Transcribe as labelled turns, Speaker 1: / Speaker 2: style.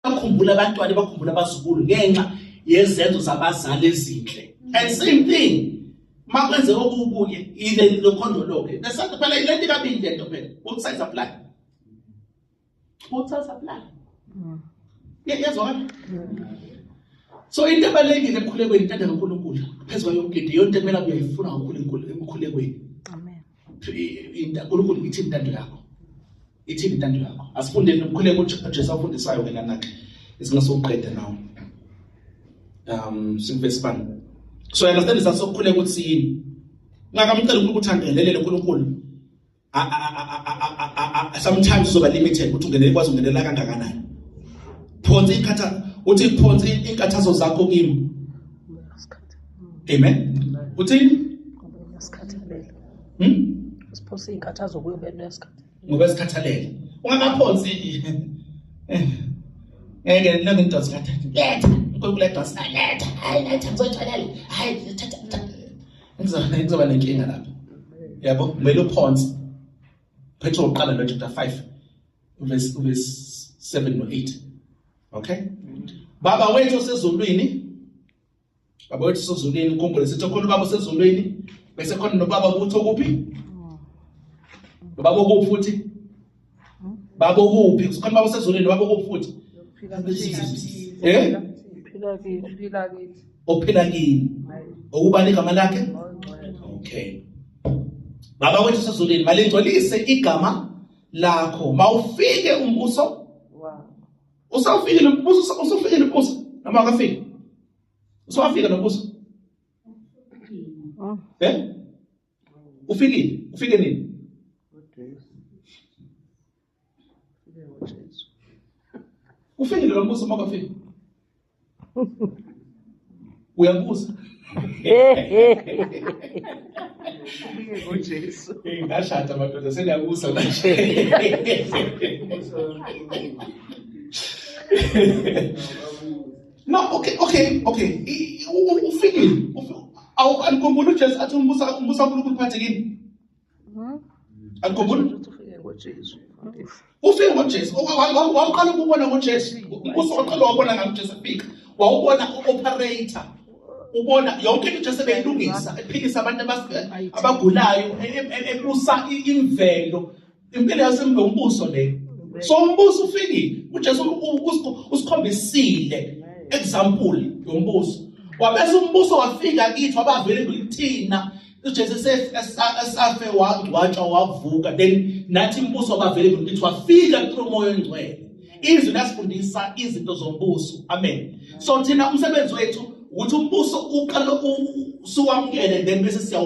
Speaker 1: bakhumbula abantwana bakhumbula abazukulu ngenxa yezenzo zabazali ezinhle. And same thing makwenze okubuke ile lokhondo lokhe lesanto phela ilento kabili lento phela both sides apply. Yezwa so into ebalekile emkhulekweni intanda kaNkulunkulu phezulu yonke into yonke emela uyayifuna kaNkulunkulu emkhulekweni. Amen. Into uNkulunkulu ithi intando yakho. Ithi intando yakho. Asifundeni nomkhuleko uJesu afundisayo ke lana ke esingasoqeda nawo. Verse 1. So I understand that sokukhuleka ukuthi yini. Ngakamcela uNkulunkulu uthandelele uNkulunkulu. Sometimes uzoba limited ukuthi ungenele kwazi ungenela kangakanani. Phonza ikhatha uthi phonza inkathazo zakho kimi. Amen. Uthini?
Speaker 2: Siphose inkathazo kuyo bento yasikhatha.
Speaker 1: Ngoba sikhathalele. Ungakaphonzi ngeke ngento sikhatha. Letha uNkulunkulu letha. Hayi letha ngizotholela. Hayi thatha. Ngizoba nenkinga lapha. Yabo kumele uphonze. Petro uqala lo chapter 5 verse 7 no 8. Okay? Baba wethu osezulwini. Baba wethu osezulwini ukhumbule sithi khona baba osezulwini bese khona nobaba utho kuphi? Baba kuphi futhi? Baba kuphi? Sikhona baba osezulwini baba kuphi futhi?
Speaker 2: Phila kithi.
Speaker 1: Ophila kini. Okubani igama lakhe? Okay. Baba wethu osezulwini malingcolise igama lakho. Mawufike umbuso. Usawufikile umbuso, usufikile umbuso. Noma akafiki. Usawafika nombuso. Ufikile. Ufike nini? Ufikile nombuso makafiki. Uyabuza.
Speaker 2: Ufike ngoJesu.
Speaker 1: Ngashada madoda seniyabuza manje. No, okay. Ufikile. Awukhumbula uJesu athi umbuso uNkulunkulu uphathekini. Awukhumbula?
Speaker 2: Ufike ngoJesu.
Speaker 1: Ufike ngoJesu. Waqala ukubona ngoJesu. Umbuso waqala wabona ngoJesu afika. Wawubona operator. Ubona yonke into nje sebeyilungisa ephilisa abantu abagulayo ebusa imvelo. Impilo yasembe umbuso le. So umbuso ufikile. uJesu usikhombisile example yombuso. Wabese umbuso wafika kithi wabavele kuthina. uJesu esafe wangcwatshwa wavuka then nathi umbuso wabavele kithi wafika through moya ongcwele. Izwi lasifundisa izinto zombuso. Amen. So thina umsebenzi wethu ukuthi umbuso uqala usuwamkele then bese siya